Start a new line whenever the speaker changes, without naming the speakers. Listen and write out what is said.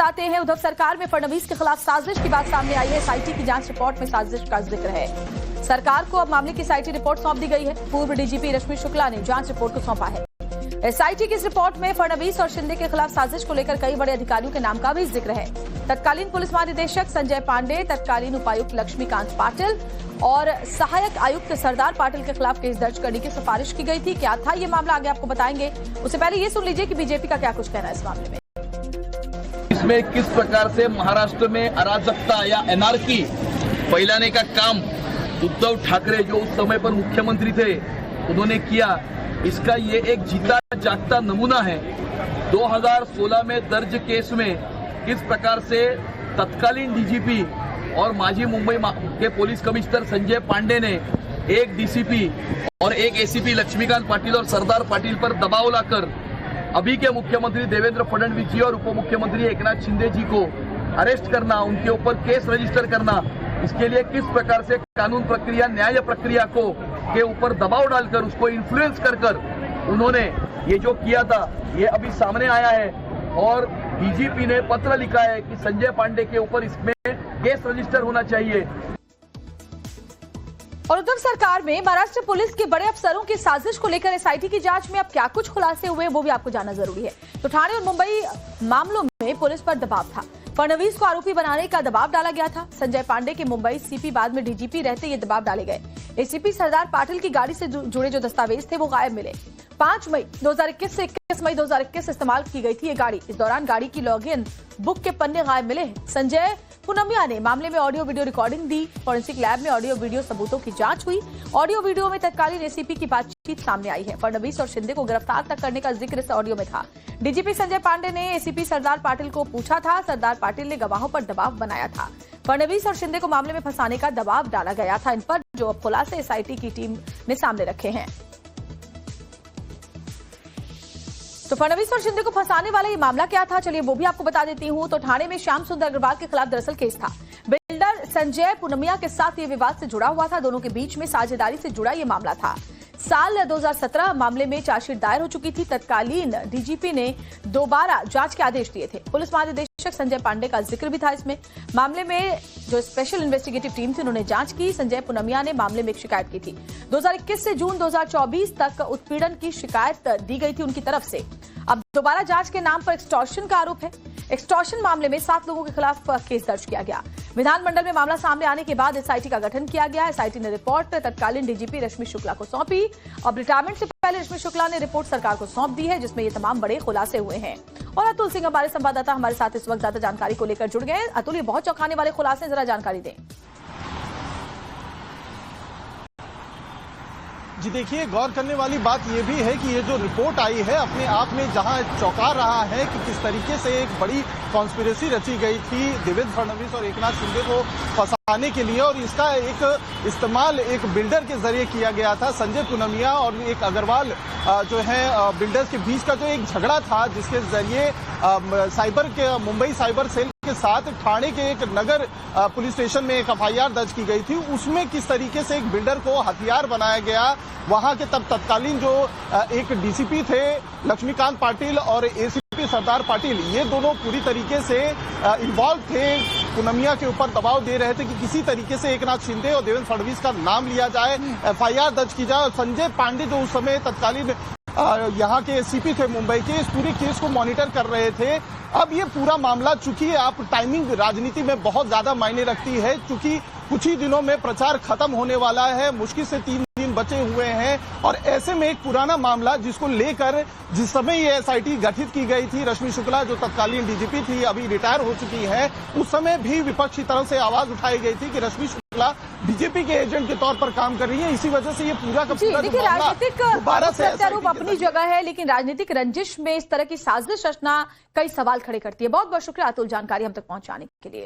बताते हैं, उद्धव सरकार में फडणवीस के खिलाफ साजिश की बात सामने आई है। एसआईटी की जांच रिपोर्ट में साजिश का जिक्र है। सरकार को अब मामले की एसआईटी रिपोर्ट सौंप दी गई है। पूर्व डीजीपी रश्मि शुक्ला ने जांच रिपोर्ट को सौंपा है। एसआईटी की इस रिपोर्ट में फडणवीस और शिंदे के खिलाफ साजिश को लेकर कई बड़े अधिकारियों के नाम का भी जिक्र है। तत्कालीन पुलिस महानिदेशक संजय पांडे, तत्कालीन उपायुक्त लक्ष्मीकांत पाटिल और सहायक आयुक्त सरदार पाटिल के खिलाफ केस दर्ज करने की सिफारिश की गई थी। क्या था ये मामला, आगे आपको बताएंगे। उससे पहले ये सुन लीजिए कि बीजेपी का क्या कुछ कहना है इस मामले में।
इसमें किस प्रकार से महाराष्ट्र में अराजकता या एनआरकी फैलाने का काम उद्धव ठाकरे जो उस समय पर मुख्यमंत्री थे उन्होंने किया, इसका ये एक जीता जागता नमूना है। 2016 में दर्ज केस में किस प्रकार से तत्कालीन डीजीपी और माजी मुंबई के पुलिस कमिश्नर संजय पांडे ने एक डीसीपी और एक एसीपी लक्ष्मीकांत पाटिल और सरदार पाटिल पर दबाव लाकर अभी के मुख्यमंत्री देवेंद्र फडणवीस जी और उप मुख्यमंत्री एकनाथ शिंदे जी को अरेस्ट करना, उनके ऊपर केस रजिस्टर करना, इसके लिए किस प्रकार से कानून प्रक्रिया, न्याय प्रक्रिया को के ऊपर दबाव डालकर उसको इन्फ्लुएंस कर उन्होंने ये जो किया था ये अभी सामने आया है। और डीजीपी ने पत्र लिखा है कि संजय पांडे के ऊपर इसमें केस रजिस्टर होना चाहिए।
और उद्धव सरकार में महाराष्ट्र पुलिस के बड़े अफसरों की साजिश को लेकर एसआईटी की जांच में अब क्या कुछ खुलासे हुए वो भी आपको जानना जरूरी है। तो ठाणे और मुंबई मामलों में पुलिस पर दबाव था। फडणवीस को आरोपी बनाने का दबाव डाला गया था। संजय पांडे के मुंबई सीपी बाद में डीजीपी रहते ये दबाव डाले गए। एसीपी सरदार पाटिल की गाड़ी से जुड़े जो दस्तावेज थे वो गायब मिले। 5 मई 2021 से 21 मई 2021 इस्तेमाल की गई थी ये गाड़ी। इस दौरान गाड़ी की लॉगिन बुक के पन्ने गायब मिले हैं। संजय पुनमिया ने मामले में ऑडियो वीडियो रिकॉर्डिंग दी। फॉरेंसिक लैब में ऑडियो वीडियो सबूतों की जांच हुई। ऑडियो वीडियो में तत्कालीन एसीपी की बातचीत सामने आई है। फडणवीस और शिंदे को गिरफ्तार तक करने का जिक्र इस ऑडियो में था। डीजीपी संजय पांडे ने एसीपी सरदार पाटिल को पूछा था। सरदार पाटिल ने गवाहों पर दबाव बनाया था। फडणवीस और शिंदे को मामले में फंसाने का दबाव डाला गया था। इन पर जो खुलासे एसआईटी की टीम ने सामने रखे हैं। तो फडणवीस और शिंदे को फंसाने वाला ये मामला क्या था, चलिए वो भी आपको बता देती हूं। तो ठाणे में श्याम सुंदर अग्रवाल के खिलाफ दरअसल केस था। बिल्डर संजय पुनमिया के साथ ये विवाद से जुड़ा हुआ था। दोनों के बीच में साझेदारी से जुड़ा ये मामला था। साल 2017 मामले में चार्जशीट दायर हो चुकी थी। तत्कालीन डीजीपी ने दोबारा जांच के आदेश दिए थे। पुलिस महानिदेशक संजय पांडे का जिक्र भी था इसमें। मामले में जो स्पेशल इन्वेस्टिगेटिव टीम थी उन्होंने जांच की। संजय पुनमिया ने मामले में एक शिकायत की थी। 2021 से जून 2024 तक उत्पीड़न की शिकायत दी गई थी उनकी तरफ से। अब दोबारा जांच के नाम पर एक्सटॉर्शन का आरोप है। एक्सटॉर्शन मामले में 7 लोगों के खिलाफ केस दर्ज किया गया। विधानमंडल में मामला सामने आने के बाद एसआईटी का गठन किया गया। एसआईटी ने रिपोर्ट तत्कालीन डीजीपी रश्मि शुक्ला को सौंपी और रिटायरमेंट से पहले रश्मि शुक्ला ने रिपोर्ट सरकार को सौंप दी है, जिसमें ये तमाम बड़े खुलासे हुए हैं। और अतुल सिंह हमारे संवाददाता हमारे साथ इस वक्त ज्यादा जानकारी को लेकर जुड़ गए। अतुल, ये बहुत चौंकाने वाले खुलासे, जरा जानकारी दें।
जी देखिए, गौर करने वाली बात यह भी है कि ये जो रिपोर्ट आई है अपने आप में जहां चौंका रहा है कि किस तरीके से एक बड़ी कॉन्स्पिरेसी रची गई थी देवेंद्र फडणवीस और एकनाथ शिंदे को फंसाने के लिए, और इसका एक इस्तेमाल एक बिल्डर के जरिए किया गया था। संजय पुनमिया और एक अग्रवाल जो है बिल्डर्स के बीच का जो एक झगड़ा था, जिसके जरिए साइबर के मुंबई साइबर सेल के साथ ठाणे के एक नगर पुलिस स्टेशन में एक एफआईआर दर्ज की गई थी। उसमें किस तरीके से एक बिल्डर को हथियार बनाया गया, वहां के तब तत्कालीन जो एक डीसीपी थे लक्ष्मीकांत पाटिल और एसीपी सरदार पाटिल, ये दोनों पूरी तरीके से इन्वॉल्व थे। पुनमिया के ऊपर दबाव दे रहे थे कि किसी तरीके से एकनाथ शिंदे और देवेंद्र फडणवीस का नाम लिया जाए, एफआईआर दर्ज की जाए। और संजय पांडे जो उस समय तत्कालीन यहाँ के सीपी थे मुंबई के, इस पूरे केस को मॉनिटर कर रहे थे। अब ये पूरा मामला, चूंकि आप टाइमिंग राजनीति में बहुत ज्यादा मायने रखती है, चूंकि कुछ ही दिनों में प्रचार खत्म होने वाला है, मुश्किल से 3 दिन बचे हुए हैं, और ऐसे में एक पुराना मामला जिसको लेकर जिस समय ये एसआईटी गठित की गई थी, रश्मि शुक्ला जो तत्कालीन डीजीपी थी, अभी रिटायर हो चुकी है, उस समय भी विपक्ष की तरफ से आवाज उठाई गई थी कि रश्मि शुक्ला बीजेपी के एजेंट के तौर पर काम कर रही है। इसी वजह से ये पूरा का पूरा
राजनीतिक प्रत्यारोप अपनी जगह है, लेकिन राजनीतिक रंजिश में इस तरह की साजिश रचना कई सवाल खड़े करती है। बहुत बहुत शुक्रिया अतुल जानकारी हम तक पहुंचाने के लिए।